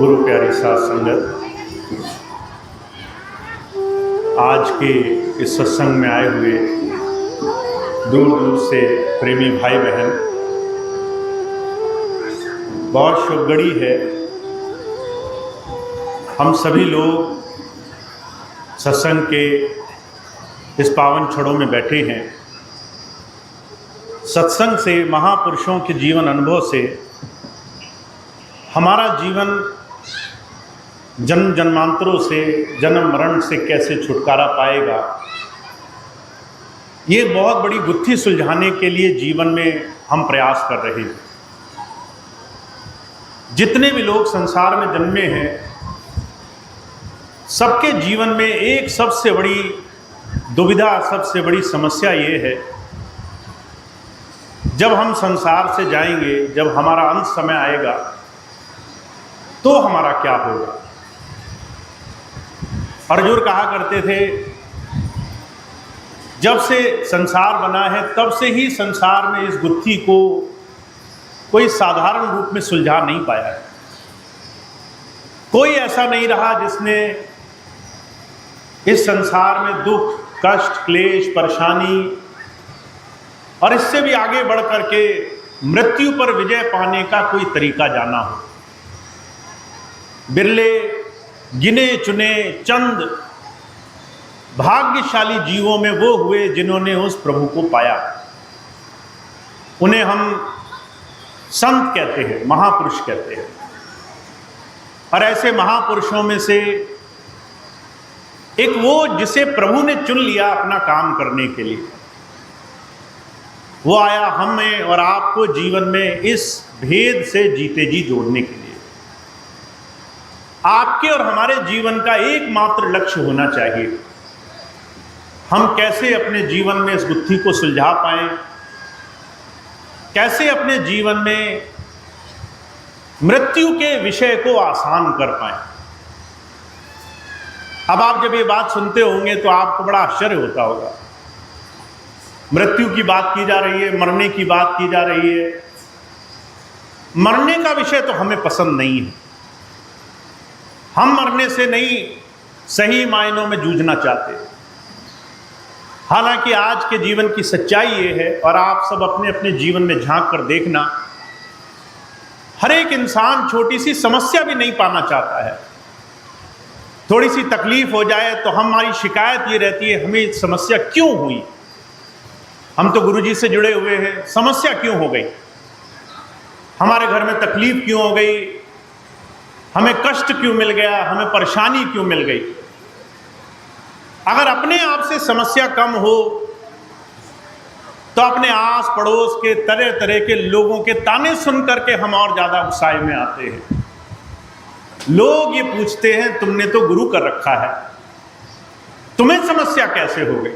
गुरु प्यारी साध संगत, आज के इस सत्संग में आए हुए दूर दूर से प्रेमी भाई बहन, बहुत शुभगड़ी है। हम सभी लोग सत्संग के इस पावन क्षणों में बैठे हैं। सत्संग से, महापुरुषों के जीवन अनुभव से हमारा जीवन जन्म जन्मांतरों से, जन्म मरण से कैसे छुटकारा पाएगा, ये बहुत बड़ी गुत्थी सुलझाने के लिए जीवन में हम प्रयास कर रहे हैं। जितने भी लोग संसार में जन्मे हैं, सबके जीवन में एक सबसे बड़ी दुविधा, सबसे बड़ी समस्या ये है, जब हम संसार से जाएंगे, जब हमारा अंत समय आएगा, तो हमारा क्या होगा। अर्जुन कहा करते थे, जब से संसार बना है तब से ही संसार में इस गुत्थी को कोई साधारण रूप में सुलझा नहीं पाया है। कोई ऐसा नहीं रहा जिसने इस संसार में दुख, कष्ट, क्लेश, परेशानी और इससे भी आगे बढ़ करके मृत्यु पर विजय पाने का कोई तरीका जाना हो। बिरले गिने चुने चंद भाग्यशाली जीवों में वो हुए जिन्होंने उस प्रभु को पाया। उन्हें हम संत कहते हैं, महापुरुष कहते हैं। और ऐसे महापुरुषों में से एक वो जिसे प्रभु ने चुन लिया अपना काम करने के लिए। वो आया हमें और आपको जीवन में इस भेद से जीते जी जोड़ने के लिए। आपके और हमारे जीवन का एकमात्र लक्ष्य होना चाहिए, हम कैसे अपने जीवन में इस गुत्थी को सुलझा पाएं, कैसे अपने जीवन में मृत्यु के विषय को आसान कर पाएं। अब आप जब ये बात सुनते होंगे तो आपको बड़ा आश्चर्य होता होगा। मृत्यु की बात की जा रही है, मरने की बात की जा रही है। मरने का विषय तो हमें पसंद नहीं है। हम मरने से नहीं सही मायनों में जूझना चाहते। हालांकि आज के जीवन की सच्चाई ये है, और आप सब अपने अपने जीवन में झांक कर देखना, हर एक इंसान छोटी सी समस्या भी नहीं पाना चाहता है। थोड़ी सी तकलीफ हो जाए तो हमारी शिकायत ये रहती है, हमें समस्या क्यों हुई। हम तो गुरुजी से जुड़े हुए हैं, समस्या क्यों हो गई, हमारे घर में तकलीफ क्यों हो गई, हमें कष्ट क्यों मिल गया, हमें परेशानी क्यों मिल गई। अगर अपने आप से समस्या कम हो तो अपने आस पड़ोस के तरह तरह के लोगों के ताने सुन करके हम और ज्यादा गुस्साए में आते हैं। लोग ये पूछते हैं, तुमने तो गुरु कर रखा है, तुम्हें समस्या कैसे हो गई।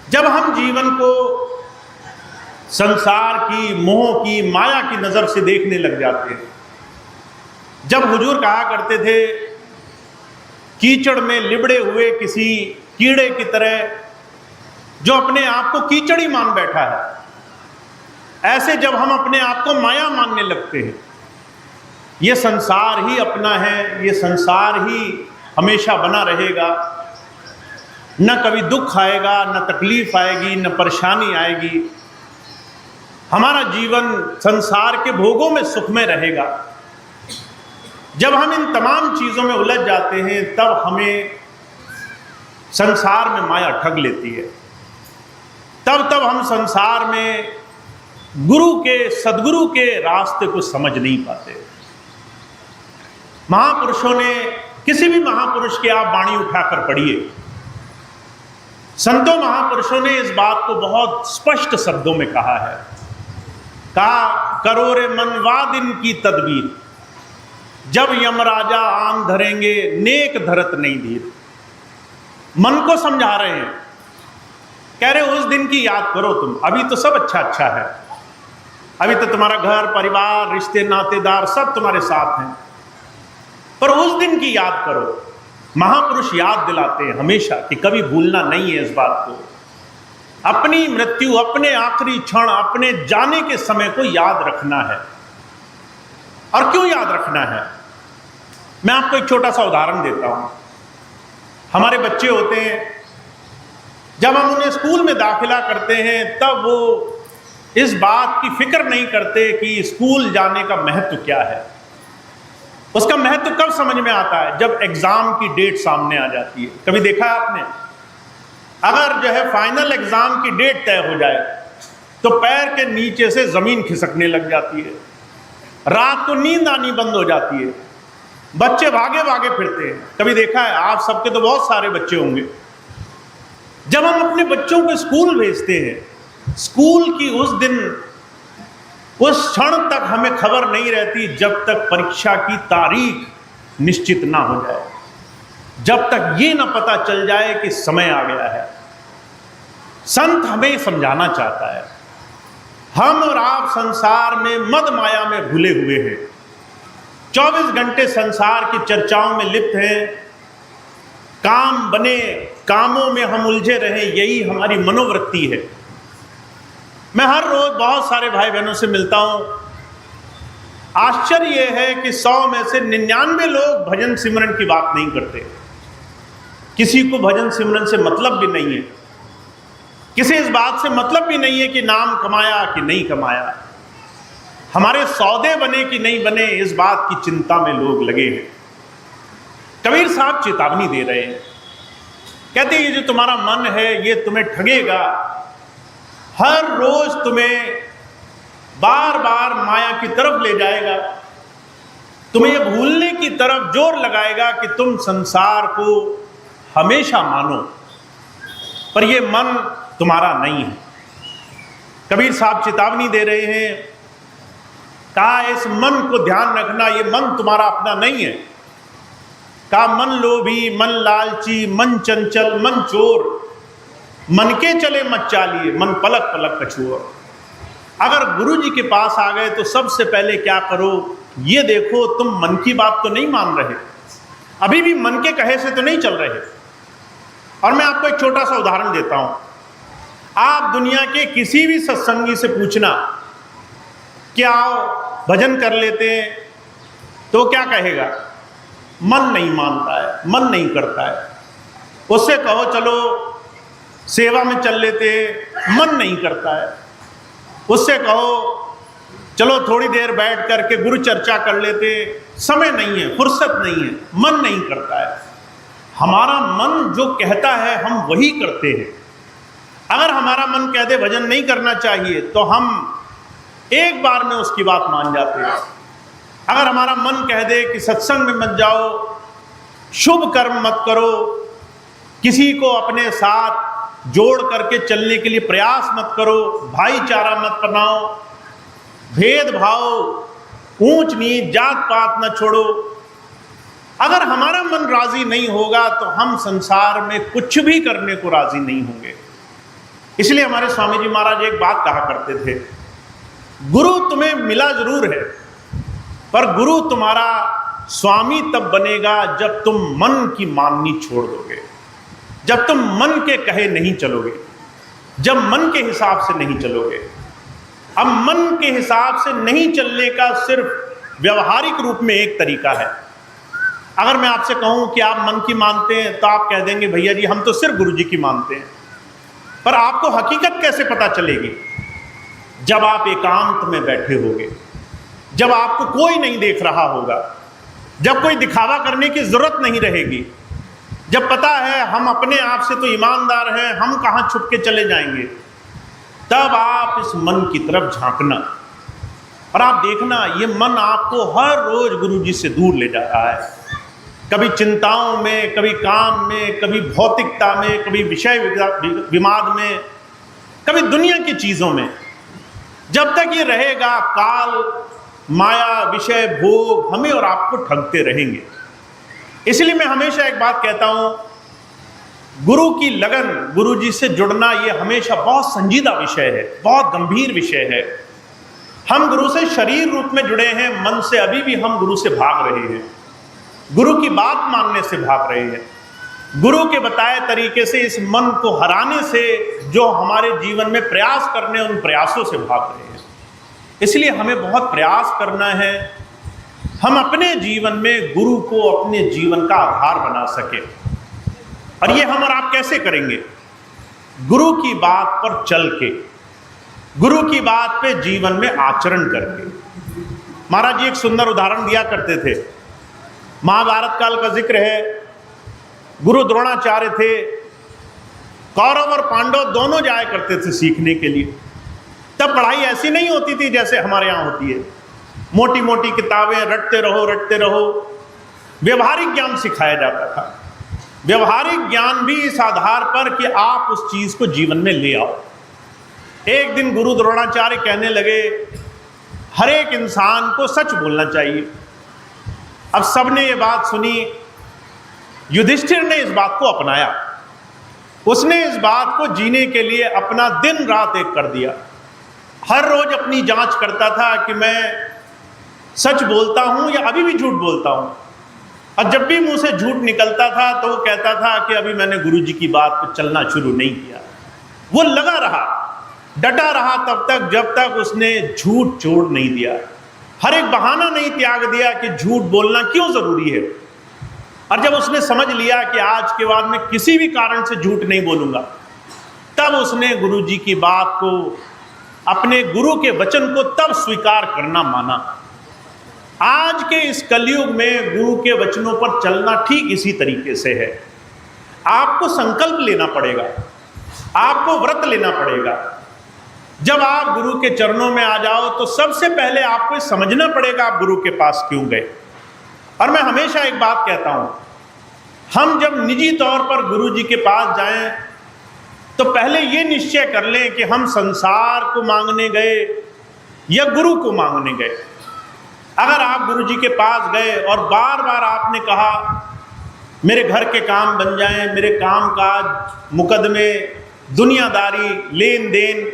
जब हम जीवन को संसार की, मोह की, माया की नजर से देखने लग जाते हैं। जब हुजूर कहा करते थे, कीचड़ में लिबड़े हुए किसी कीड़े की तरह जो अपने आप को कीचड़ ही मान बैठा है, ऐसे जब हम अपने आप को माया मानने लगते हैं, ये संसार ही अपना है, ये संसार ही हमेशा बना रहेगा, न कभी दुख आएगा, न तकलीफ आएगी, न परेशानी आएगी, हमारा जीवन संसार के भोगों में सुखमय रहेगा। जब हम इन तमाम चीज़ों में उलझ जाते हैं, तब हमें संसार में माया ठग लेती है। तब हम संसार में गुरु के, सदगुरु के रास्ते को समझ नहीं पाते। महापुरुषों ने, किसी भी महापुरुष की आप वाणी उठाकर पढ़िए, संतों महापुरुषों ने इस बात को बहुत स्पष्ट शब्दों में कहा है। कहा, करो रे मनवा दिन की तदबीर, जब यमराजा आन धरेंगे नेक धरत नहीं धीर। मन को समझा रहे हैं, कह रहे उस दिन की याद करो तुम। अभी तो सब अच्छा अच्छा है, अभी तो तुम्हारा घर परिवार, रिश्ते नातेदार सब तुम्हारे साथ हैं, पर उस दिन की याद करो। महापुरुष याद दिलाते हैं हमेशा कि कभी भूलना नहीं है इस बात को। अपनी मृत्यु, अपने आखिरी क्षण, अपने जाने के समय को याद रखना है। और क्यों याद रखना है? मैं आपको एक छोटा सा उदाहरण देता हूं। हमारे बच्चे होते हैं, जब हम उन्हें स्कूल में दाखिला करते हैं तब वो इस बात की फिक्र नहीं करते कि स्कूल जाने का महत्व क्या है। उसका महत्व कब समझ में आता है? जब एग्जाम की डेट सामने आ जाती है। कभी देखा है आपने, अगर जो है फाइनल एग्जाम की डेट तय हो जाए तो पैर के नीचे से जमीन खिसकने लग जाती है, रात को नींद आनी बंद हो जाती है, बच्चे भागे भागे फिरते हैं। कभी देखा है? आप सबके तो बहुत सारे बच्चे होंगे। जब हम अपने बच्चों को स्कूल भेजते हैं, स्कूल की उस दिन, उस क्षण तक हमें खबर नहीं रहती जब तक परीक्षा की तारीख निश्चित ना हो जाए, जब तक ये ना पता चल जाए कि समय आ गया है। संत हमें समझाना चाहता है, हम और आप संसार में मद माया में भूले हुए हैं, 24 घंटे संसार की चर्चाओं में लिप्त हैं, काम बने कामों में हम उलझे रहे, यही हमारी मनोवृत्ति है। मैं हर रोज बहुत सारे भाई बहनों से मिलता हूं। आश्चर्य यह है कि 100 में से 99 लोग भजन सिमरन की बात नहीं करते। किसी को भजन सिमरन से मतलब भी नहीं है, किसी इस बात से मतलब भी नहीं है कि नाम कमाया कि नहीं कमाया, हमारे सौदे बने कि नहीं बने, इस बात की चिंता में लोग लगे हैं। कबीर साहब चेतावनी दे रहे हैं, कहते हैं ये जो तुम्हारा मन है ये तुम्हें ठगेगा, हर रोज तुम्हें बार बार माया की तरफ ले जाएगा, तुम्हें यह भूलने की तरफ जोर लगाएगा कि तुम संसार को हमेशा मानो, पर यह मन तुम्हारा नहीं है। कबीर साहब चेतावनी दे रहे हैं, कहा इस मन को ध्यान रखना, ये मन तुम्हारा अपना नहीं है। कहा मन लोभी, मन लालची, मन चंचल, मन चोर, मन के चले मत चालिए, मन पलक पलक कछुआ। अगर गुरु जी के पास आ गए तो सबसे पहले क्या करो, ये देखो तुम मन की बात तो नहीं मान रहे, अभी भी मन के कहे से तो नहीं चल रहे। और मैं आपको एक छोटा सा उदाहरण देता हूं। आप दुनिया के किसी भी सत्संगी से पूछना कि आओ भजन कर लेते हैं, तो क्या कहेगा? मन नहीं मानता है, मन नहीं करता है। उससे कहो चलो सेवा में चल लेते, मन नहीं करता है। उससे कहो चलो थोड़ी देर बैठ करके गुरु चर्चा कर लेते, समय नहीं है, फुर्सत नहीं है, मन नहीं करता है। हमारा मन जो कहता है हम वही करते हैं। अगर हमारा मन कह दे भजन नहीं करना चाहिए तो हम एक बार में उसकी बात मान जाते हैं। अगर हमारा मन कह दे कि सत्संग में मत जाओ, शुभ कर्म मत करो, किसी को अपने साथ जोड़ करके चलने के लिए प्रयास मत करो, भाईचारा मत बनाओ, भेदभाव, ऊंच नीच, जात पात न छोड़ो, अगर हमारा मन राजी नहीं होगा तो हम संसार में कुछ भी करने को राजी नहीं होंगे। इसलिए हमारे स्वामी जी महाराज एक बात कहा करते थे, गुरु तुम्हें मिला जरूर है, पर गुरु तुम्हारा स्वामी तब बनेगा जब तुम मन की माननी छोड़ दोगे, जब तुम मन के कहे नहीं चलोगे, जब मन के हिसाब से नहीं चलोगे। अब मन के हिसाब से नहीं चलने का सिर्फ व्यवहारिक रूप में एक तरीका है। अगर मैं आपसे कहूं कि आप मन की मानते हैं तो आप कह देंगे भैया जी हम तो सिर्फ गुरु जी की मानते हैं। पर आपको हकीकत कैसे पता चलेगी? जब आप एकांत में बैठे होगे, जब आपको कोई नहीं देख रहा होगा, जब कोई दिखावा करने की जरूरत नहीं रहेगी, जब पता है हम अपने आप से तो ईमानदार हैं, हम कहाँ छुप के चले जाएंगे, तब आप इस मन की तरफ झांकना और आप देखना ये मन आपको हर रोज गुरु जी से दूर ले जा रहा है। कभी चिंताओं में, कभी काम में, कभी भौतिकता में, कभी विषय विवाद में, कभी दुनिया की चीज़ों में। जब तक ये रहेगा काल, माया, विषय, भोग हमें और आपको ठगते रहेंगे। इसलिए मैं हमेशा एक बात कहता हूं, गुरु की लगन, गुरु जी से जुड़ना ये हमेशा बहुत संजीदा विषय है, बहुत गंभीर विषय है। हम गुरु से शरीर रूप में जुड़े हैं, मन से अभी भी हम गुरु से भाग रहे हैं, गुरु की बात मानने से भाग रहे हैं, गुरु के बताए तरीके से इस मन को हराने से जो हमारे जीवन में प्रयास करने, उन प्रयासों से भाग रहे हैं। इसलिए हमें बहुत प्रयास करना है हम अपने जीवन में गुरु को अपने जीवन का आधार बना सके। और ये हम और आप कैसे करेंगे? गुरु की बात पर चल के, गुरु की बात पे जीवन में आचरण करके। महाराज जी एक सुंदर उदाहरण दिया करते थे। महाभारत काल का जिक्र है। गुरु द्रोणाचार्य थे, कौरव और पांडव दोनों जाया करते थे सीखने के लिए। तब पढ़ाई ऐसी नहीं होती थी जैसे हमारे यहाँ होती है, मोटी मोटी किताबें रटते रहो। व्यवहारिक ज्ञान सिखाया जाता था। व्यवहारिक ज्ञान भी इस आधार पर कि आप उस चीज को जीवन में ले आओ। एक दिन गुरु द्रोणाचार्य कहने लगे, हर एक इंसान को सच बोलना चाहिए। अब सबने ये बात सुनी। युधिष्ठिर ने इस बात को अपनाया। उसने इस बात को जीने के लिए अपना दिन रात एक कर दिया। हर रोज अपनी जांच करता था कि मैं सच बोलता हूं या अभी भी झूठ बोलता हूं। और जब भी मुंह से झूठ निकलता था तो वो कहता था कि अभी मैंने गुरुजी की बात पर चलना शुरू नहीं किया। वो लगा रहा, डटा रहा तब तक जब तक उसने झूठ छोड़ नहीं दिया। हर एक बहाना नहीं त्याग दिया कि झूठ बोलना क्यों जरूरी है। और जब उसने समझ लिया कि आज के बाद मैं किसी भी कारण से झूठ नहीं बोलूंगा, तब उसने गुरुजी की बात को, अपने गुरु के वचन को तब स्वीकार करना माना। आज के इस कलयुग में गुरु के वचनों पर चलना ठीक इसी तरीके से है। आपको संकल्प लेना पड़ेगा, आपको व्रत लेना पड़ेगा। जब आप गुरु के चरणों में आ जाओ तो सबसे पहले आपको समझना पड़ेगा आप गुरु के पास क्यों गए। और मैं हमेशा एक बात कहता हूं, हम जब निजी तौर पर गुरु जी के पास जाएं तो पहले ये निश्चय कर लें कि हम संसार को मांगने गए या गुरु को मांगने गए। अगर आप गुरु जी के पास गए और बार बार आपने कहा मेरे घर के काम बन जाएं, मेरे काम काज, मुकदमे, दुनियादारी, लेन देन,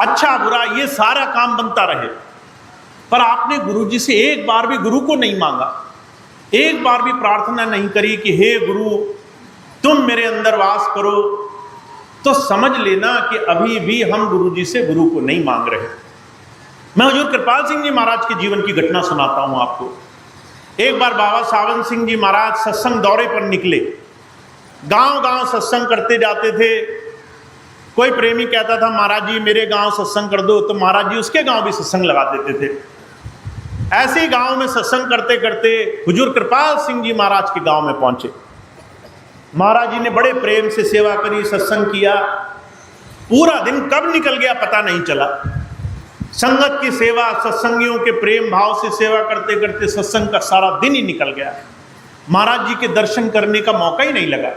अच्छा बुरा, ये सारा काम बनता रहे, पर आपने गुरु जी से एक बार भी गुरु को नहीं मांगा, एक बार भी प्रार्थना नहीं करी कि हे गुरु तुम मेरे अंदर वास करो, तो समझ लेना कि अभी भी हम गुरु जी से गुरु को नहीं मांग रहे। मैं हुजूर कृपाल सिंह जी महाराज के जीवन की घटना सुनाता हूं आपको। एक बार बाबा सावन सिंह जी महाराज सत्संग दौरे पर निकले। गांव गांव सत्संग करते जाते थे। कोई प्रेमी कहता था महाराज जी मेरे गांव सत्संग कर दो, तो महाराज जी उसके गांव भी सत्संग लगा देते थे। ऐसे ही गांव में सत्संग करते करते हुजूर कृपाल सिंह जी महाराज के गांव में पहुंचे। महाराज जी ने बड़े प्रेम से सेवा करी, सत्संग किया। पूरा दिन कब निकल गया पता नहीं चला। संगत की सेवा, सत्संगियों के प्रेम भाव से सेवा करते करते सत्संग का सारा दिन ही निकल गया। महाराज जी के दर्शन करने का मौका ही नहीं लगा।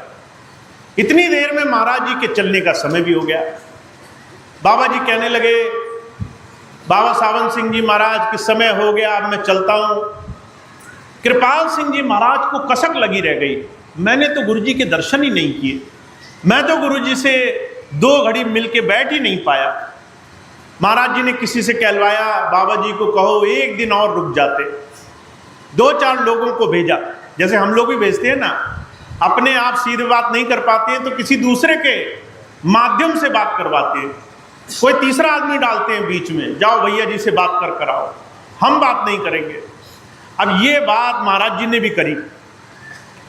इतनी देर में महाराज जी के चलने का समय भी हो गया। बाबा जी कहने लगे, बाबा सावन सिंह जी महाराज कि समय हो गया, अब मैं चलता हूं। कृपाल सिंह जी महाराज को कसक लगी रह गई, मैंने तो गुरु जी के दर्शन ही नहीं किए, मैं तो गुरु जी से 2 घड़ी मिल के बैठ ही नहीं पाया। महाराज जी ने किसी से कहलवाया, बाबा जी को कहो एक दिन और रुक जाते। 2-4 लोगों को भेजा, जैसे हम लोग भी भेजते हैं ना, अपने आप सीधे बात नहीं कर पाते हैं तो किसी दूसरे के माध्यम से बात करवाते हैं। कोई तीसरा आदमी डालते हैं बीच में, जाओ भैया जी से बात कर आओ, हम बात नहीं करेंगे। अब ये बात महाराज जी ने भी करी।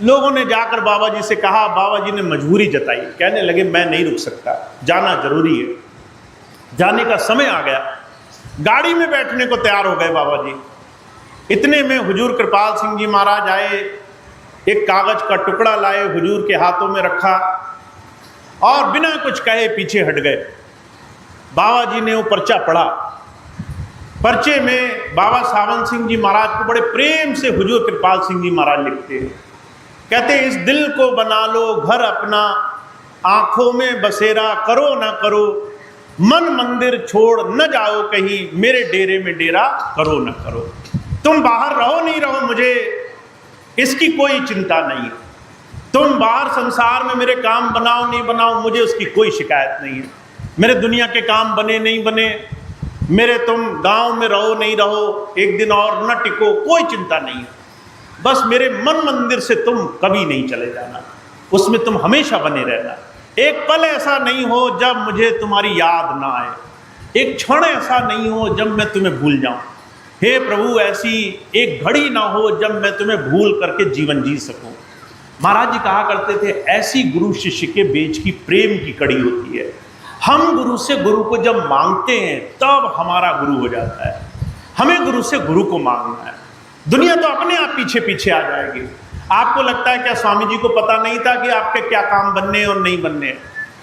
लोगों ने जाकर बाबा जी से कहा, बाबा जी ने मजबूरी जताई, कहने लगे मैं नहीं रुक सकता, जाना जरूरी है। जाने का समय आ गया, गाड़ी में बैठने को तैयार हो गए बाबा जी। इतने में हुजूर कृपाल सिंह जी महाराज आए, एक कागज का टुकड़ा लाए, हुजूर के हाथों में रखा और बिना कुछ कहे पीछे हट गए। बाबा जी ने वो पर्चा पढ़ा। पर्चे में बाबा सावन सिंह जी महाराज को बड़े प्रेम से हुजूर कृपाल सिंह जी महाराज लिखते हैं, कहते इस दिल को बना लो घर अपना, आंखों में बसेरा करो ना करो, मन मंदिर छोड़ न जाओ कहीं, मेरे डेरे में डेरा करो न करो। तुम बाहर रहो नहीं रहो मुझे इसकी कोई चिंता नहीं है, तुम बाहर संसार में मेरे काम बनाओ नहीं बनाओ मुझे उसकी कोई शिकायत नहीं है, मेरे दुनिया के काम बने नहीं बने, मेरे तुम गांव में रहो नहीं रहो, एक दिन और न टिको, कोई चिंता नहीं है, बस मेरे मन मंदिर से तुम कभी नहीं चले जाना, उसमें तुम हमेशा बने रहना। एक पल ऐसा नहीं हो जब मुझे तुम्हारी याद ना आए, एक क्षण ऐसा नहीं हो जब मैं तुम्हें भूल जाऊं, हे प्रभु ऐसी एक घड़ी ना हो जब मैं तुम्हें भूल करके जीवन जी सकूं। महाराज जी कहा करते थे ऐसी गुरु शिष्य के बीच की प्रेम की कड़ी होती है। हम गुरु से गुरु को जब मांगते हैं तब हमारा गुरु हो जाता है। हमें गुरु से गुरु को मांगना है। दुनिया तो अपने आप पीछे पीछे आ जाएगी। आपको लगता है क्या स्वामी जी को पता नहीं था कि आपके क्या काम बनने और नहीं बनने?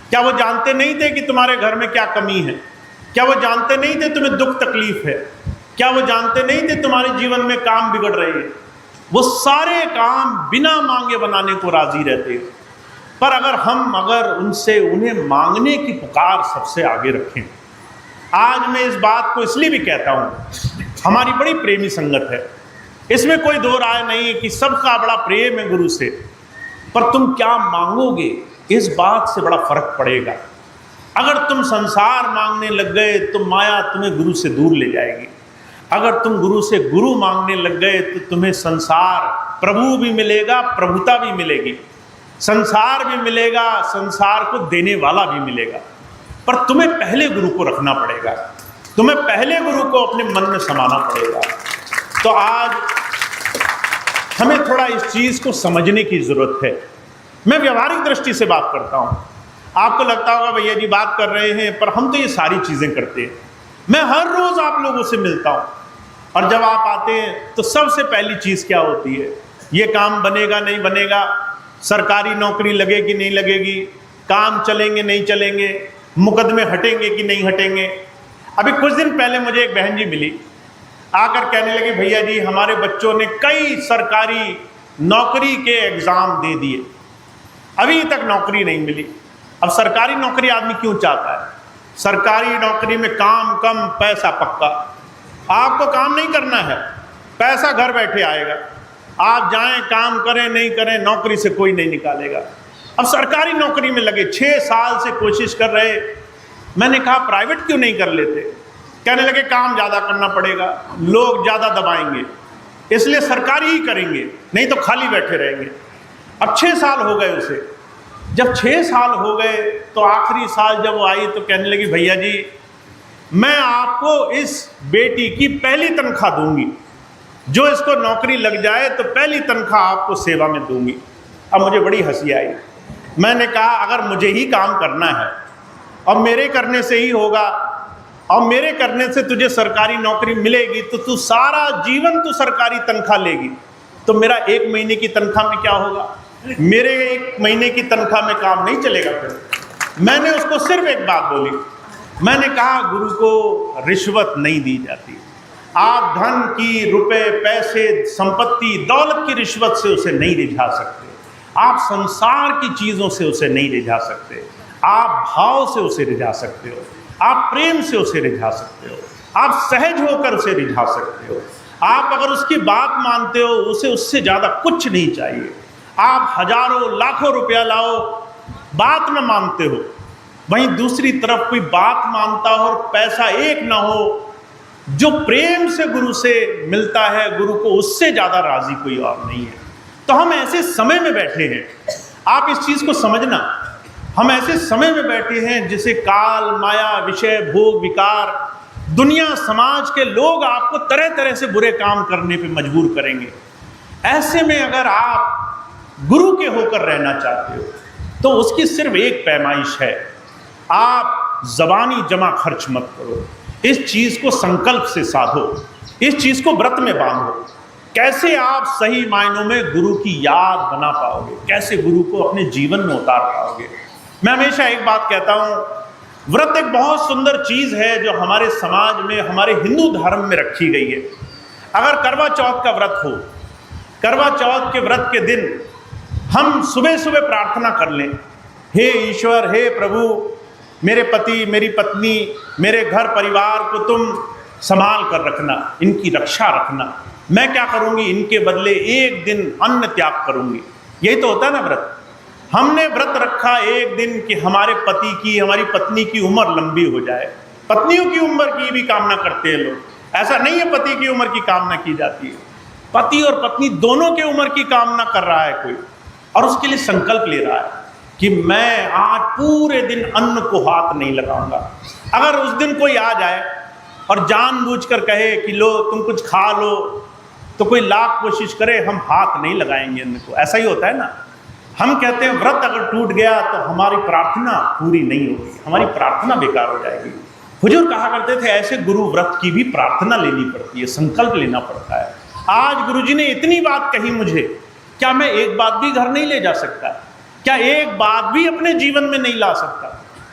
क्या वो जानते नहीं थे कि तुम्हारे घर में क्या कमी है? क्या वो जानते नहीं थे तुम्हें दुख तकलीफ है? क्या वो जानते नहीं थे तुम्हारे जीवन में काम बिगड़ रहे हैं? वो सारे काम बिना मांगे बनाने को राजी रहते हैं। पर अगर उनसे उन्हें मांगने की पुकार सबसे आगे रखें। आज मैं इस बात को इसलिए भी कहता हूं, हमारी बड़ी प्रेमी संगत है, इसमें कोई दो राय नहीं कि सबका बड़ा प्रेम है गुरु से, पर तुम क्या मांगोगे इस बात से बड़ा फर्क पड़ेगा। अगर तुम संसार मांगने लग गए तो माया तुम्हें गुरु से दूर ले जाएगी। अगर तुम गुरु से गुरु मांगने लग गए तो तुम्हें संसार प्रभु भी मिलेगा, प्रभुता भी मिलेगी, संसार भी मिलेगा, संसार को देने वाला भी मिलेगा। पर तुम्हें पहले गुरु को रखना पड़ेगा, तुम्हें पहले गुरु को अपने मन में समाना पड़ेगा। तो आज हमें थोड़ा इस चीज को समझने की जरूरत है। मैं व्यवहारिक दृष्टि से बात करता हूं। आपको लगता होगा भैया जी बात कर रहे हैं, पर हम तो ये सारी चीजें करते हैं। मैं हर रोज आप लोगों से मिलता हूं, और जब आप आते हैं तो सबसे पहली चीज क्या होती है? ये काम बनेगा नहीं बनेगा, सरकारी नौकरी लगेगी नहीं लगेगी, काम चलेंगे नहीं चलेंगे, मुकदमे हटेंगे कि नहीं हटेंगे। अभी कुछ दिन पहले मुझे एक बहन जी मिली, आकर कहने लगी भैया जी हमारे बच्चों ने कई सरकारी नौकरी के एग्जाम दे दिए, अभी तक नौकरी नहीं मिली। अब सरकारी नौकरी आदमी क्यों चाहता है? सरकारी नौकरी में काम कम, पैसा पक्का। आपको काम नहीं करना है, पैसा घर बैठे आएगा। आप जाएं काम करें नहीं करें, नौकरी से कोई नहीं निकालेगा। अब सरकारी नौकरी में लगे 6 साल से कोशिश कर रहे। मैंने कहा प्राइवेट क्यों नहीं कर लेते? कहने लगे काम ज़्यादा करना पड़ेगा, लोग ज़्यादा दबाएंगे, इसलिए सरकारी ही करेंगे, नहीं तो खाली बैठे रहेंगे। अब 6 साल हो गए उसे। जब 6 साल हो गए तो आखिरी साल जब वो आई तो कहने लगी भैया जी मैं आपको इस बेटी की पहली तनख्वाह दूंगी, जो इसको नौकरी लग जाए तो पहली तनख्वाह आपको सेवा में दूंगी। अब मुझे बड़ी हंसी आई। मैंने कहा अगर मुझे ही काम करना है और मेरे करने से ही होगा और मेरे करने से तुझे सरकारी नौकरी मिलेगी तो तू सारा जीवन तू सरकारी तनख्वाह लेगी, तो मेरा 1 महीने की तनख्वाह में क्या होगा? मेरे 1 महीने की तनख्वाह में काम नहीं चलेगा। फिर मैंने उसको सिर्फ एक बात बोली, मैंने कहा गुरु को रिश्वत नहीं दी जाती। आप धन की, रुपए, पैसे, संपत्ति, दौलत की रिश्वत से उसे नहीं रिझा सकते। आप संसार की चीजों से उसे नहीं रिझा सकते। आप भाव से उसे रिझा सकते हो, आप प्रेम से उसे रिझा सकते हो, आप सहज होकर उसे रिझा सकते हो। आप अगर उसकी बात मानते हो, उसे उससे ज्यादा कुछ नहीं चाहिए। आप हजारों लाखों रुपया लाओ, बात न मानते हो, वहीं दूसरी तरफ कोई बात मानता हो और पैसा एक ना हो, जो प्रेम से गुरु से मिलता है, गुरु को उससे ज्यादा राजी कोई और नहीं है। तो हम ऐसे समय में बैठे हैं, आप इस चीज को समझना, हम ऐसे समय में बैठे हैं जिसे काल, माया, विषय, भोग, विकार, दुनिया, समाज के लोग आपको तरह तरह से बुरे काम करने पे मजबूर करेंगे। ऐसे में अगर आप गुरु के होकर रहना चाहते हो तो उसकी सिर्फ एक पैमाइश है, आप जबानी जमा खर्च मत करो। इस चीज को संकल्प से साधो, इस चीज को व्रत में बांधो। कैसे आप सही मायनों में गुरु की याद बना पाओगे, कैसे गुरु को अपने जीवन में उतार पाओगे। मैं हमेशा एक बात कहता हूं, व्रत एक बहुत सुंदर चीज है जो हमारे समाज में, हमारे हिंदू धर्म में रखी गई है। अगर करवा चौथ का व्रत हो, करवा चौथ के व्रत के दिन हम सुबह सुबह प्रार्थना कर लें, हे ईश्वर, हे प्रभु, मेरे पति, मेरी पत्नी, मेरे घर परिवार को तुम संभाल कर रखना, इनकी रक्षा रखना। मैं क्या करूंगी, इनके बदले एक दिन अन्न त्याग करूंगी। यही तो होता है ना व्रत। हमने व्रत रखा एक दिन कि हमारे पति की, हमारी पत्नी की उम्र लंबी हो जाए। पत्नियों की उम्र की भी कामना करते हैं लोग, ऐसा नहीं है पति की उम्र की कामना की जाती है। पति और पत्नी दोनों की उम्र की कामना कर रहा है कोई, और उसके लिए संकल्प ले रहा है कि मैं आज पूरे दिन अन्न को हाथ नहीं लगाऊंगा। अगर उस दिन कोई आ जाए और जानबूझकर कहे कि लो तुम कुछ खा लो, तो कोई लाख कोशिश करे हम हाथ नहीं लगाएंगे इनको। ऐसा ही होता है ना। हम कहते हैं व्रत अगर टूट गया तो हमारी प्रार्थना पूरी नहीं होगी, हमारी प्रार्थना बेकार हो जाएगी। हुजूर कहा करते थे ऐसे गुरु व्रत की भी प्रार्थना लेनी पड़ती है, संकल्प लेना पड़ता है। आज गुरुजी ने इतनी बात कही मुझे, क्या मैं एक बात भी घर नहीं ले जा सकता? क्या एक बात भी अपने जीवन में नहीं ला सकता?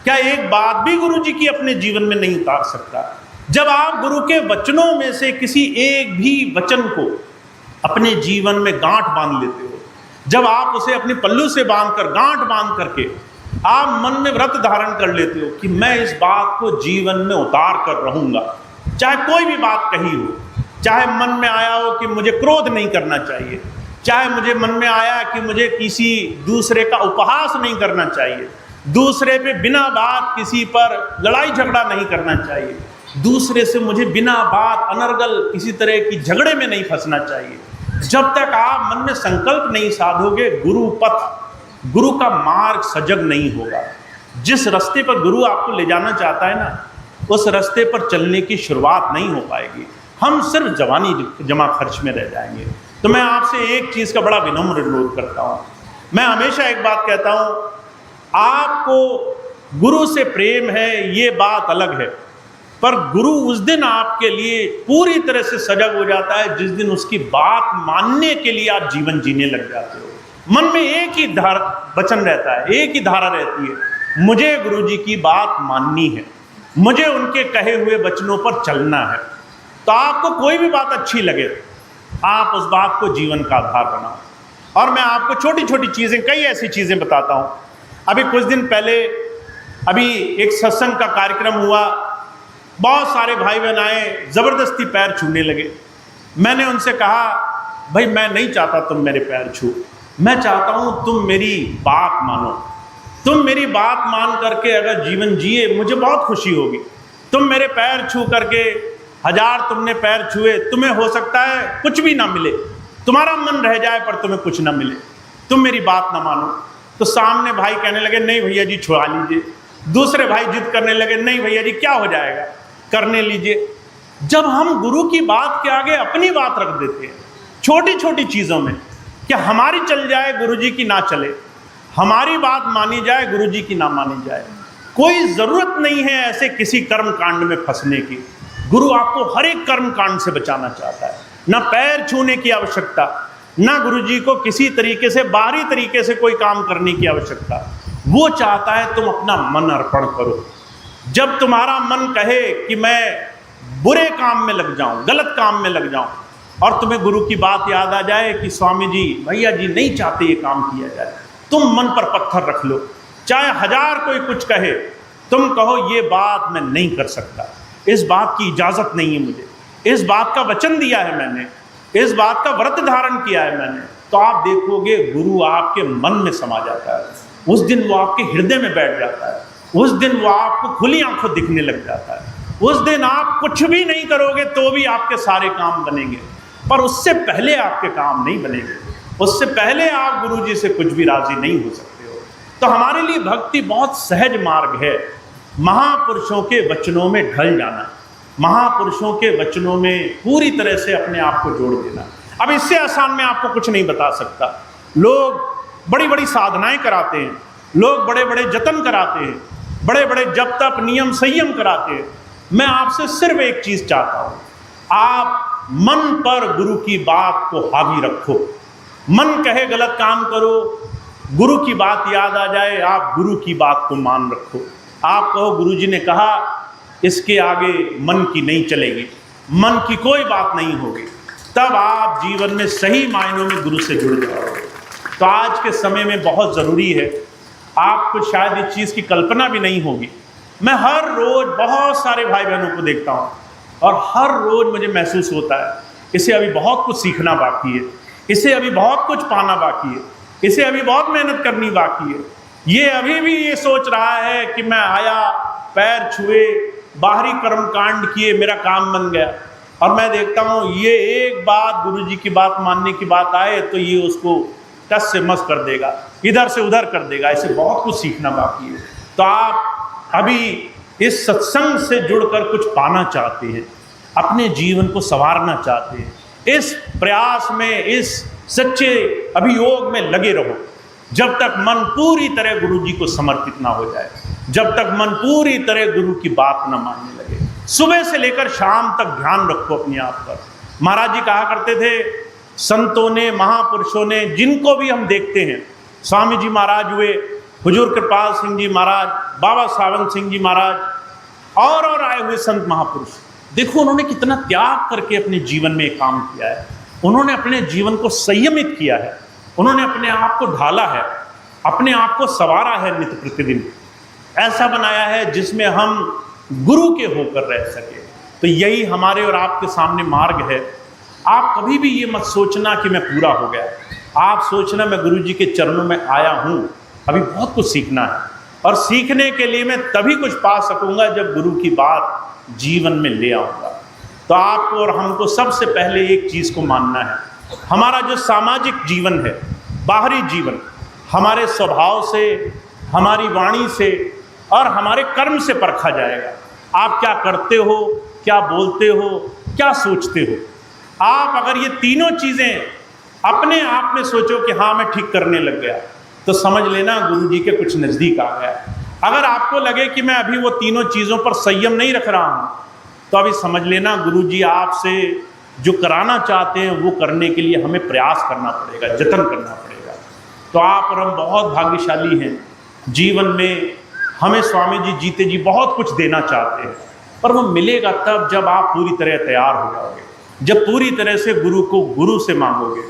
क्या एक बात भी गुरुजी की अपने जीवन में नहीं उतार सकता? जब आप गुरु के वचनों में से किसी एक भी वचन को अपने जीवन में गांठ बांध लेते हो, जब आप उसे अपने पल्लू से बांधकर गांठ बांध करके आप मन में व्रत धारण कर लेते हो कि मैं इस बात को जीवन में उतार कर रहूंगा, चाहे कोई भी बात कही हो, चाहे मन में आया हो कि मुझे क्रोध नहीं करना चाहिए, चाहे मुझे मन में आया कि मुझे किसी दूसरे का उपहास नहीं करना चाहिए, दूसरे पे बिना बात किसी पर लड़ाई झगड़ा नहीं करना चाहिए, दूसरे से मुझे बिना बात अनर्गल किसी तरह की झगड़े में नहीं फंसना चाहिए। जब तक आप मन में संकल्प नहीं साधोगे, गुरु पथ, गुरु का मार्ग सजग नहीं होगा। जिस रास्ते पर गुरु आपको ले जाना चाहता है ना, उस रास्ते पर चलने की शुरुआत नहीं हो पाएगी। हम सिर्फ जवानी जमा खर्च में रह जाएंगे। तो मैं आपसे एक चीज़ का बड़ा विनम्र अनुरोध करता हूँ। मैं हमेशा एक बात कहता हूँ, आपको गुरु से प्रेम है ये बात अलग है, पर गुरु उस दिन आपके लिए पूरी तरह से सजग हो जाता है जिस दिन उसकी बात मानने के लिए आप जीवन जीने लग जाते हो। मन में एक ही वचन रहता है, एक ही धारा रहती है, मुझे गुरुजी की बात माननी है, मुझे उनके कहे हुए वचनों पर चलना है। तो आपको कोई भी बात अच्छी लगे, आप उस बात को जीवन का आधार बनाओ। और मैं आपको छोटी छोटी चीज़ें, कई ऐसी चीज़ें बताता हूँ। अभी कुछ दिन पहले एक सत्संग का कार्यक्रम हुआ, बहुत सारे भाई बहन आए, ज़बरदस्ती पैर छूने लगे। मैंने उनसे कहा, भाई मैं नहीं चाहता तुम मेरे पैर छू, मैं चाहता हूँ तुम मेरी बात मानो। तुम मेरी बात मान करके अगर जीवन जिए, मुझे बहुत खुशी होगी। तुम मेरे पैर छू करके, 1000 तुमने पैर छुए, तुम्हें हो सकता है कुछ भी ना मिले, तुम्हारा मन रह जाए पर तुम्हें कुछ ना मिले, तुम मेरी बात ना मानो। तो सामने भाई कहने लगे, नहीं भैया जी छुआ लीजिए। दूसरे भाई जिद करने लगे, नहीं भैया जी क्या हो जाएगा, करने लीजिए। जब हम गुरु की बात के आगे अपनी बात रख देते हैं छोटी छोटी चीज़ों में, क्या हमारी चल जाए गुरुजी की ना चले, हमारी बात मानी जाए गुरुजी की ना मानी जाए, कोई ज़रूरत नहीं है ऐसे किसी कर्म कांड में फंसने की। गुरु आपको हर एक कर्म कांड से बचाना चाहता है। ना पैर छूने की आवश्यकता, ना गुरुजी को किसी तरीके से बाहरी तरीके से कोई काम करने की आवश्यकता। वो चाहता है तुम अपना मन अर्पण करो। जब तुम्हारा मन कहे कि मैं बुरे काम में लग जाऊं, गलत काम में लग जाऊं, और तुम्हें गुरु की बात याद आ जाए कि स्वामी जी, भैया जी नहीं चाहते ये काम किया जाए, तुम मन पर पत्थर रख लो। चाहे 1000 कोई कुछ कहे, तुम कहो ये बात मैं नहीं कर सकता, इस बात की इजाज़त नहीं है मुझे, इस बात का वचन दिया है मैंने, इस बात का व्रत धारण किया है मैंने। तो आप देखोगे गुरु आपके मन में समा जाता है। उस दिन वो आपके हृदय में बैठ जाता है। उस दिन वो आपको खुली आंखों दिखने लग जाता है। उस दिन आप कुछ भी नहीं करोगे तो भी आपके सारे काम बनेंगे, पर उससे पहले आपके काम नहीं बनेंगे। उससे पहले आप गुरुजी से कुछ भी राजी नहीं हो सकते हो। तो हमारे लिए भक्ति बहुत सहज मार्ग है। महापुरुषों के वचनों में ढल जाना, महापुरुषों के वचनों में पूरी तरह से अपने आप को जोड़ देना। अब इससे आसान मैं आपको कुछ नहीं बता सकता। लोग बड़ी बड़ी साधनाएं कराते हैं, लोग बड़े बड़े जतन कराते हैं, बड़े बड़े जप तप नियम संयम कराते हैं। मैं आपसे सिर्फ एक चीज़ चाहता हूँ, आप मन पर गुरु की बात को हावी रखो। मन कहे गलत काम करो, गुरु की बात याद आ जाए, आप गुरु की बात को मान रखो। आप कहो गुरुजी ने कहा, इसके आगे मन की नहीं चलेगी, मन की कोई बात नहीं होगी, तब आप जीवन में सही मायनों में गुरु से जुड़ जाओगे। तो आज के समय में बहुत ज़रूरी है, आपको शायद इस चीज़ की कल्पना भी नहीं होगी। मैं हर रोज़ बहुत सारे भाई बहनों को देखता हूँ और हर रोज़ मुझे महसूस होता है इसे अभी बहुत कुछ सीखना बाकी है, इसे अभी बहुत कुछ पाना बाकी है, इसे अभी बहुत मेहनत करनी बाकी है। ये अभी भी ये सोच रहा है कि मैं आया, पैर छुए, बाहरी कर्म कांड किए, मेरा काम बन गया। और मैं देखता हूँ ये एक बात गुरुजी की बात मानने की बात आए तो ये उसको टस से मस कर देगा, इधर से उधर कर देगा। इसे बहुत कुछ सीखना बाकी है। तो आप अभी इस सत्संग से जुड़कर कुछ पाना चाहते हैं, अपने जीवन को संवारना चाहते हैं, इस प्रयास में, इस सच्चे अभियोग में लगे रहो जब तक मन पूरी तरह गुरु जी को समर्पित ना हो जाए, जब तक मन पूरी तरह गुरु की बात ना मानने लगे। सुबह से लेकर शाम तक ध्यान रखो अपने आप पर। महाराज जी कहा करते थे, संतों ने, महापुरुषों ने, जिनको भी हम देखते हैं, स्वामी जी महाराज हुए, हुजूर कृपाल सिंह जी महाराज, बाबा सावंत सिंह जी महाराज और आए हुए संत महापुरुष, देखो उन्होंने कितना त्याग करके अपने जीवन में काम किया है। उन्होंने अपने जीवन को संयमित किया है, उन्होंने अपने आप को ढाला है, अपने आप को संवारा है, नित्य प्रतिदिन ऐसा बनाया है जिसमें हम गुरु के होकर रह सके। तो यही हमारे और आपके सामने मार्ग है। आप कभी भी ये मत सोचना कि मैं पूरा हो गया, आप सोचना मैं गुरु जी के चरणों में आया हूँ, अभी बहुत कुछ सीखना है, और सीखने के लिए मैं तभी कुछ पा सकूंगा जब गुरु की बात जीवन में ले आऊँगा। तो आपको और हमको सबसे पहले एक चीज़ को मानना है, हमारा जो सामाजिक जीवन है, बाहरी जीवन, हमारे स्वभाव से, हमारी वाणी से और हमारे कर्म से परखा जाएगा। आप क्या करते हो, क्या बोलते हो, क्या सोचते हो। आप अगर ये तीनों चीज़ें अपने आप में सोचो कि हाँ मैं ठीक करने लग गया, तो समझ लेना गुरु जी के कुछ नज़दीक आ गया। अगर आपको लगे कि मैं अभी वो तीनों चीज़ों पर संयम नहीं रख रहा हूँ, तो अभी समझ लेना गुरु जी आपसे जो कराना चाहते हैं वो करने के लिए हमें प्रयास करना पड़ेगा, जतन करना पड़ेगा। तो आप और हम बहुत भाग्यशाली हैं। जीवन में हमें स्वामी जी, जीते जी बहुत कुछ देना चाहते हैं, पर वो मिलेगा तब जब आप पूरी तरह तैयार हो जाओगे, जब पूरी तरह से गुरु को गुरु से मांगोगे,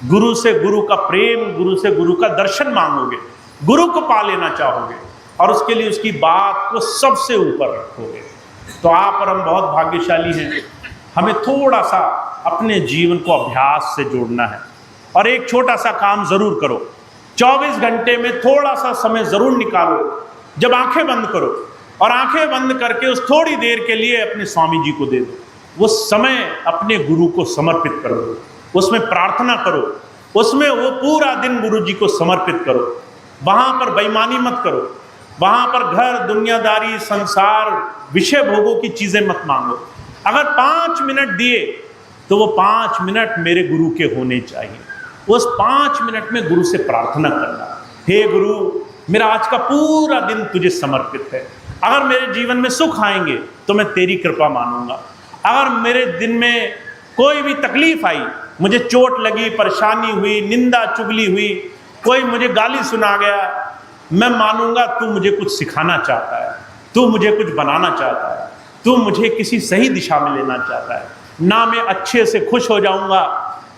गुरु से गुरु का प्रेम, गुरु से गुरु का दर्शन मांगोगे, गुरु को पा लेना चाहोगे और उसके लिए उसकी बात को सबसे ऊपर रखोगे। तो आप और हम बहुत भाग्यशाली हैं। हमें थोड़ा सा अपने जीवन को अभ्यास से जोड़ना है और एक छोटा सा काम ज़रूर करो। 24 घंटे में थोड़ा सा समय ज़रूर निकालो, जब आंखें बंद करो और आंखें बंद करके उस थोड़ी देर के लिए अपने स्वामी जी को दे दो। वो समय अपने गुरु को समर्पित करो, उसमें प्रार्थना करो, उसमें वो पूरा दिन गुरु जी को समर्पित करो। वहाँ पर बेईमानी मत करो, वहाँ पर घर, दुनियादारी, संसार, विषय भोगों की चीज़ें मत मांगो। अगर 5 मिनट दिए तो वो 5 मिनट मेरे गुरु के होने चाहिए। उस 5 मिनट में गुरु से प्रार्थना करना, हे गुरु मेरा आज का पूरा दिन तुझे समर्पित है। अगर मेरे जीवन में सुख आएंगे तो मैं तेरी कृपा मानूंगा। अगर मेरे दिन में कोई भी तकलीफ आई, मुझे चोट लगी, परेशानी हुई, निंदा चुगली हुई, कोई मुझे गाली सुना गया, मैं मानूंगा तू मुझे कुछ सिखाना चाहता है, तू मुझे कुछ बनाना चाहता है, तू मुझे किसी सही दिशा में लेना चाहता है। ना मैं अच्छे से खुश हो जाऊंगा,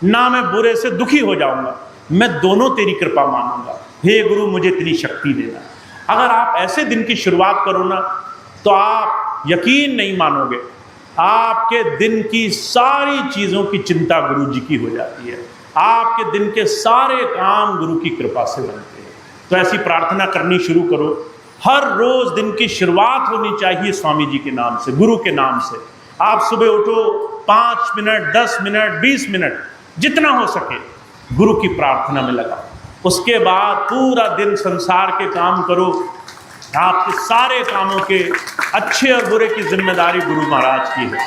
ना मैं बुरे से दुखी हो जाऊंगा, मैं दोनों तेरी कृपा मानूंगा। हे गुरु मुझे इतनी शक्ति देना। अगर आप ऐसे दिन की शुरुआत करो ना, तो आप यकीन नहीं मानोगे, आपके दिन की सारी चीज़ों की चिंता गुरु जी की हो जाती है। आपके दिन के सारे काम गुरु की कृपा से बनते हैं। तो ऐसी प्रार्थना करनी शुरू करो। हर रोज़ दिन की शुरुआत होनी चाहिए स्वामी जी के नाम से, गुरु के नाम से। आप सुबह उठो, 5 मिनट, 10 मिनट, 20 मिनट, जितना हो सके गुरु की प्रार्थना में लगाओ। उसके बाद पूरा दिन संसार के काम करो। आपके सारे कामों के अच्छे और बुरे की जिम्मेदारी गुरु महाराज की है।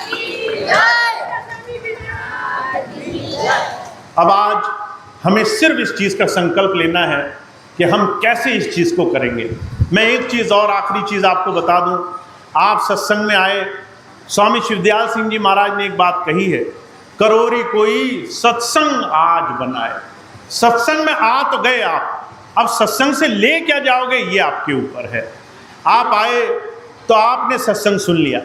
अब आज हमें सिर्फ इस चीज़ का संकल्प लेना है कि हम कैसे इस चीज़ को करेंगे। मैं एक चीज़ और, आखिरी चीज़ आपको बता दूं। आप सत्संग में आए, स्वामी शिवदयाल सिंह जी महाराज ने एक बात कही है, करोरी कोई सत्संग आज बनाए। सत्संग में आ तो गए आप, अब सत्संग से ले क्या जाओगे ये आपके ऊपर है। आप आए तो आपने सत्संग सुन लिया,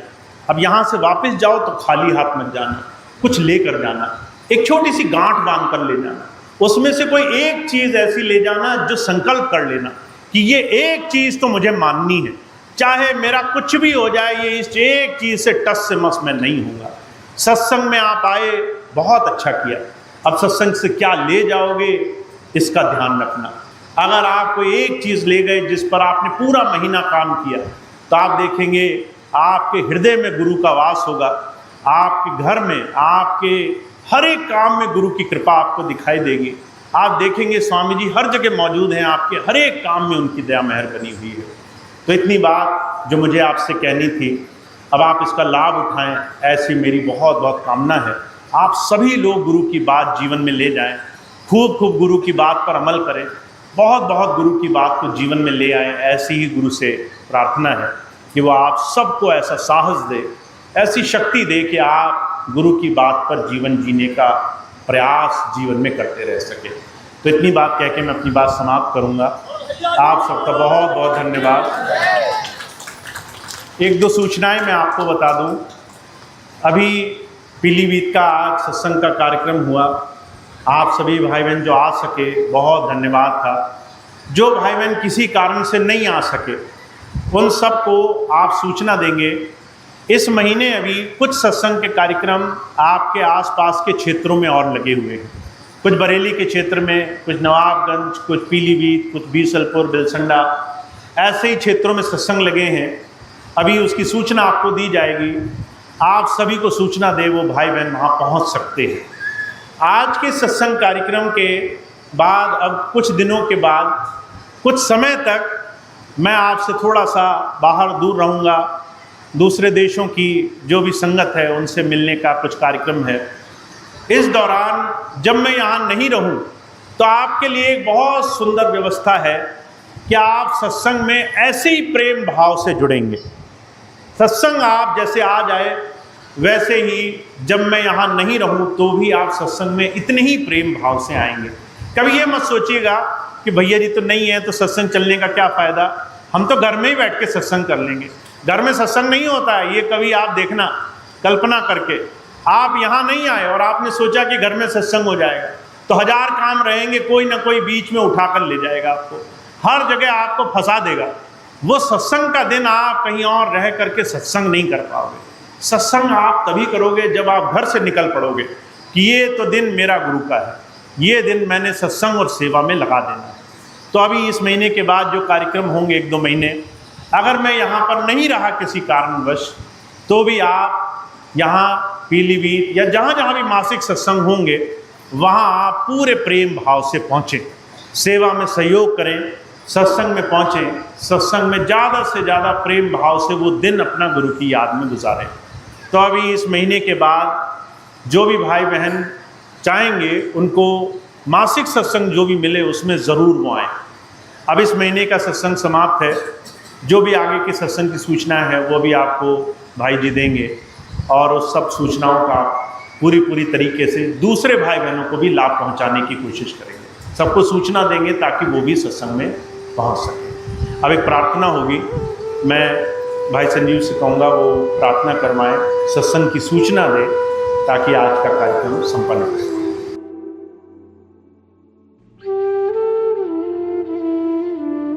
अब यहाँ से वापस जाओ तो खाली हाथ मत जाना, कुछ लेकर जाना। एक छोटी सी गांठ बांध कर ले जाना, उसमें से कोई एक चीज़ ऐसी ले जाना जो संकल्प कर लेना कि ये एक चीज़ तो मुझे माननी है, चाहे मेरा कुछ भी हो जाए, ये इस एक चीज़ से टस से मस मैं नहीं होगा। सत्संग में आप आए, बहुत अच्छा किया। अब सत्संग से क्या ले जाओगे इसका ध्यान रखना। अगर आप कोई एक चीज़ ले गए जिस पर आपने पूरा महीना काम किया, तो आप देखेंगे आपके हृदय में गुरु का वास होगा। आपके घर में, आपके हर एक काम में गुरु की कृपा आपको दिखाई देगी। आप देखेंगे स्वामी जी हर जगह मौजूद हैं, आपके हर एक काम में उनकी दया मेहर बनी हुई है। तो इतनी बात जो मुझे आपसे कहनी थी। अब आप इसका लाभ उठाएं, ऐसी मेरी बहुत बहुत कामना है। आप सभी लोग गुरु की बात जीवन में ले जाएं, खूब खूब गुरु की बात पर अमल करें, बहुत बहुत गुरु की बात को जीवन में ले आएं। ऐसी ही गुरु से प्रार्थना है कि वो आप सबको ऐसा साहस दे, ऐसी शक्ति दे कि आप गुरु की बात पर जीवन जीने का प्रयास जीवन में करते रह सके। तो इतनी बात कह के मैं अपनी बात समाप्त करूंगा। आप सबका बहुत बहुत धन्यवाद। एक दो सूचनाएं मैं आपको बता दूं। अभी पीलीभीत का आज सत्संग का कार्यक्रम हुआ। आप सभी भाई बहन जो आ सके, बहुत धन्यवाद था। जो भाई बहन किसी कारण से नहीं आ सके, उन सबको आप सूचना देंगे। इस महीने अभी कुछ सत्संग के कार्यक्रम आपके आसपास के क्षेत्रों में और लगे हुए हैं। कुछ बरेली के क्षेत्र में, कुछ नवाबगंज, कुछ पीलीभीत, कुछ बीसलपुर, बिलसंडा, ऐसे ही क्षेत्रों में सत्संग लगे हैं। अभी उसकी सूचना आपको दी जाएगी। आप सभी को सूचना दे, वो भाई बहन वहाँ पहुँच सकते हैं। आज के सत्संग कार्यक्रम के बाद, अब कुछ दिनों के बाद, कुछ समय तक मैं आपसे थोड़ा सा बाहर दूर रहूँगा। दूसरे देशों की जो भी संगत है उनसे मिलने का कुछ कार्यक्रम है। इस दौरान जब मैं यहाँ नहीं रहूँ तो आपके लिए एक बहुत सुंदर व्यवस्था है कि आप सत्संग में ऐसे ही प्रेम भाव से जुड़ेंगे। सत्संग आप जैसे आ जाए वैसे ही जब मैं यहाँ नहीं रहूँ तो भी आप सत्संग में इतने ही प्रेम भाव से आएंगे। कभी ये मत सोचिएगा कि भैया जी तो नहीं है तो सत्संग चलने का क्या फ़ायदा, हम तो घर में ही बैठ के सत्संग कर लेंगे। घर में सत्संग नहीं होता है, ये कभी आप देखना, कल्पना करके आप यहाँ नहीं आए और आपने सोचा कि घर में सत्संग हो जाएगा, तो 1000 काम रहेंगे, कोई ना कोई बीच में उठा कर ले जाएगा आपको, हर जगह आपको फंसा देगा। वो सत्संग का दिन आप कहीं और रह करके सत्संग नहीं कर पाओगे। सत्संग आप तभी करोगे जब आप घर से निकल पड़ोगे कि ये तो दिन मेरा गुरु का है, ये दिन मैंने सत्संग और सेवा में लगा देना है। तो अभी इस महीने के बाद जो कार्यक्रम होंगे 1-2 महीने, अगर मैं यहाँ पर नहीं रहा किसी कारणवश, तो भी आप यहाँ पीलीभीत या जहाँ जहाँ भी मासिक सत्संग होंगे वहाँ आप पूरे प्रेम भाव से पहुँचें, सेवा में सहयोग करें, सत्संग में पहुँचें, सत्संग में ज़्यादा से ज़्यादा प्रेम भाव से वो दिन अपना गुरु की याद में गुजारें। तो अभी इस महीने के बाद जो भी भाई बहन चाहेंगे उनको मासिक सत्संग जो भी मिले उसमें ज़रूर वो आएँ। अब इस महीने का सत्संग समाप्त है। जो भी आगे की सत्संग की सूचना है वो भी आपको भाई जी देंगे और उस सब सूचनाओं का पूरी तरीके से दूसरे भाई बहनों को भी लाभ पहुंचाने की कोशिश करेंगे। सबको सूचना देंगे ताकि वो भी सत्संग में पहुंच सके। अब एक प्रार्थना होगी, मैं भाई संजीव से कहूँगा वो प्रार्थना करवाएं, सत्संग की सूचना दें ताकि आज का कार्यक्रम संपन्न हो।